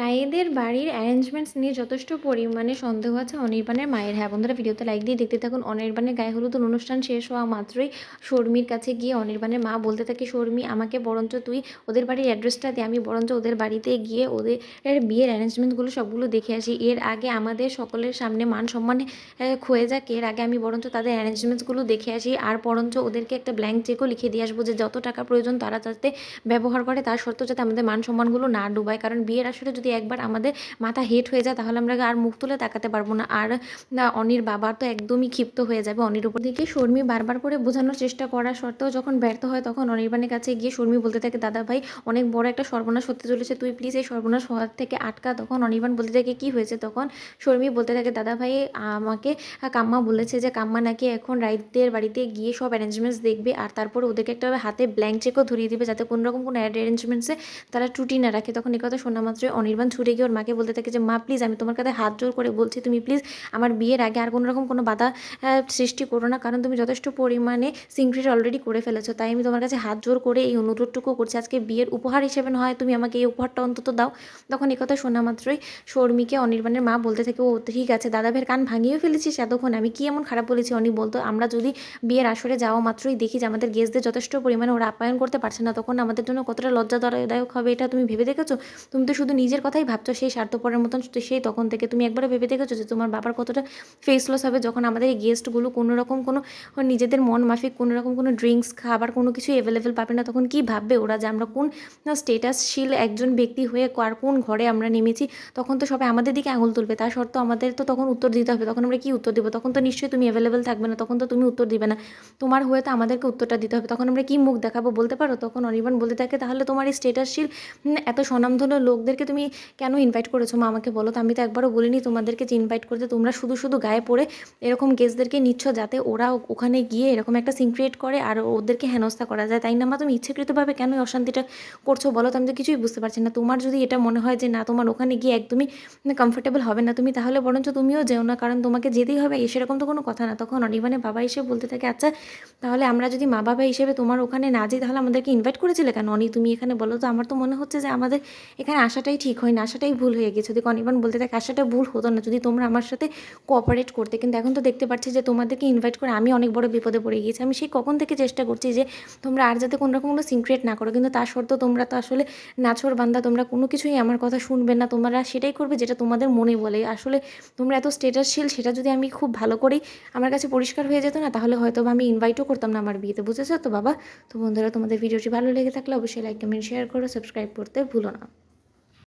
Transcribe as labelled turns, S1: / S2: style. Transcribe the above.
S1: রায়েদের বাড়ির অ্যারেঞ্জমেন্টস নিয়ে যথেষ্ট পরিমাণে সন্দেহ আছে অনির্বাণের মায়ের। হ্যাঁ বন্ধুরা, ভিডিওতে লাইক দিয়ে দেখতে থাকুন। অনির্বাণের গায়ে হলুদের অনুষ্ঠান শেষ হওয়া মাত্রই শর্মির কাছে গিয়ে অনির্বাণের মা বলতে থাকে, শর্মি আমাকে বরঞ্চ তুই ওদের বাড়ির অ্যাড্রেসটা দে, আমি বরঞ্চ ওদের বাড়িতে গিয়ে ওদের বিয়ের অ্যারেঞ্জমেন্টগুলো সবগুলো দেখে আসি। এর আগে আমাদের সকলের সামনে মান সম্মান ক্ষয়ে যাক, এর আগে আমি বরঞ্চ তাদের অ্যারেঞ্জমেন্টসগুলো দেখে আসি, আর বরঞ্চ ওদেরকে একটা ব্ল্যাঙ্ক চেকও লিখে দিয়ে আসবো যে যত টাকা প্রয়োজন তারা যাতে ব্যবহার করে, তার সত্ত্বেও যাতে আমাদের মান সম্মানগুলো না ডুবায়। কারণ বিয়ের আসলে যদি একবার আমাদের মাথা হেট হয়ে যায় তাহলে আমরা আর মুখ তুলে তাকাতে পারবো না। আর অনির বাবা তো একদমই ক্ষিপ্ত হয়ে যাবে অনির উপর। দিকে শর্মি বারবার করে বোঝানোর চেষ্টা করা সত্ত্বেও যখন ব্যর্থ হয় তখন অনির্বাণের কাছে গিয়ে শর্মি বলতে থাকে, দাদা ভাই অনেক বড় একটা সর্বনাশ হতে চলেছে, তুই প্লিজ এই সর্বনাশ হওয়ার থেকে আটকা। তখন অনির্বাণ বলতে থাকে কি হয়েছে? তখন শর্মি বলতে থাকে, দাদা ভাই আমাকে কাম্মা বলেছে যে কাম্মা নাকি এখন রাইতদের বাড়িতে গিয়ে সব অ্যারেঞ্জমেন্টস দেখবে, আর তারপরে ওদেরকে একটা হাতে ব্ল্যাঙ্ক চেকও ধরিয়ে দিবে যাতে কোনোরকম কোনো অ্যারেঞ্জমেন্টসে তারা ত্রুটি না রাখে। তখন এই কথা শোনা মাত্রই অনির্বাণ ছুটে গিয়ে ওর মাকে বলতে থাকে যে মা প্লিজ, আমি তোমার কাছে হাত জোর করে বলছি, তুমি প্লিজ আমার বিয়ের আগে আর কোনো রকম কোনো বাধা সৃষ্টি করো না, কারণ তুমি যথেষ্ট পরিমাণে সিক্রেট অলরেডি করে ফেলেছো। তাই আমি তোমার কাছে হাত জোর করে এই অনুরোধটুকু করছি, আজকে বিয়ের উপহার হিসেবে না হয় তুমি আমাকে এই উপহারটা অন্তত দাও। তখন এই কথা শোনা মাত্রই শর্মিকে অনির্বাণের মা বলতে থাকে, ও ঠিক আছে, দাদা ভাইয়ের কান ভাঙিয়েও ফেলেছিস এতক্ষণ, আমি কি এমন খারাপ বলেছি? অনি বলতো আমরা যদি বিয়ের আসরে যাওয়া মাত্রই দেখি যে আমাদের গেস্টদের যথেষ্ট পরিমাণে ওরা আপ্যায়ন করতে পারছে না, তখন আমাদের জন্য কতটা লজ্জাদায়ক হবে, এটা তুমি ভেবে দেখেছো? তুমি তো শুধু নিজের কথাই ভাবছো সেই স্বার্থপরের মতন, সেই তখন থেকে তুমি একবারও ভেবে দেখেছো যে তোমার বাবার কতটা ফেস লস হবে যখন আমাদের এই গেস্টগুলো কোনো রকম কোনো নিজেদের মন মাফিক কোনো রকম কোনো ড্রিঙ্কস খাবার কোনো কিছু অ্যাভেলেবেল পাবে না, তখন কি ভাববে ওরা যে আমরা কোন স্টেটাসশীল একজন ব্যক্তি হয়ে আর কোন ঘরে আমরা নেমেছি। তখন তো সবাই আমাদের দিকে আঙুল তুলবে, তা সত্ত্বেও আমাদের তো তখন উত্তর দিতে হবে। তখন আমরা কি উত্তর দেবো? তখন তো নিশ্চয়ই তুমি অ্যাভেলেবেল থাকবে না, তখন তো তুমি উত্তর দিবে না, তোমার হয়ে তো আমাদেরকে উত্তরটা দিতে হবে। তখন আমরা কি মুখ দেখাবো বলতে পারো? তখন অনির্বাণ বলতে থাকে, তাহলে তোমার এই স্টেটাসশীল এত স্বনামধন্য লোকদেরকে তুমি কেন ইনভাইট করেছো মা, আমাকে বলো তো? আমি তো একবারও বলিনি তোমাদেরকে যে ইনভাইট করতে, তোমরা শুধু শুধু গায়ে পড়ে এরকম গেস্টদেরকে নিচ্ছ যাতে ওরা ওখানে গিয়ে এরকম একটা সিন ক্রিয়েট করে আর ওদেরকে হেনস্থা করা যায়, তাই না মা? তুমি ইচ্ছাকৃতভাবে কেন এই অশান্তিটা করছো বলো তো? আমি তো কিছুই বুঝতে পারছি না। তোমার যদি এটা মনে হয় যে না, তোমার ওখানে গিয়ে একদমই কমফোর্টেবল হবে না তুমি, তাহলে বরঞ্চ তুমিও যেও না, কারণ তোমাকে যেতেই হবে সেরকম তো কোনো কথা না। তখন অনির্বাণের বাবা এসে বলতে থাকে, আচ্ছা তাহলে আমরা যদি মা বাবা হিসেবে তোমার ওখানে না যাই তাহলে আমাদেরকে ইনভাইট করেছিলে কেন অনি? তুমি এখানে বলো তো? আমার তো মনে হচ্ছে যে আমাদের এখানে আসাটাই ঠিক হয় না, আসাটাই ভুল হয়ে গেছে। যদি অনির্বাণ বলতে থাকে, আসাটা ভুল হতো না যদি তোমরা আমার সাথে কোঅপারেট করতে, কিন্তু এখন তো দেখতে পাচ্ছি যে তোমাদেরকে ইনভাইট করে আমি অনেক বড় বিপদে পড়ে গিয়েছি। আমি সেই কখন থেকে চেষ্টা করছি যে তোমরা আর যাতে কোনো রকম কোনো সিক্রেট না করো, কিন্তু তার সত্ত্বেও তোমরা তো আসলে নাছোড় বান্দা, তোমরা কোনো কিছুই আমার কথা শুনবে না, তোমরা সেটাই করবে যেটা তোমাদের মনে বলে। আসলে তোমরা এত স্টেটাসশীল, সেটা যদি আমি খুব ভালো করেই আমার কাছে পরিষ্কার হয়ে যেত না, তাহলে হয়তো আমি ইনভাইটও করতাম না আমার বিয়েতে, বুঝেছো তো বাবা? তো বন্ধুরা, তোমাদের ভিডিওটি ভালো লেগে থাকলে অবশ্যই লাইক কমেন্ট শেয়ার করো, সাবস্ক্রাইব করতে ভুলো না।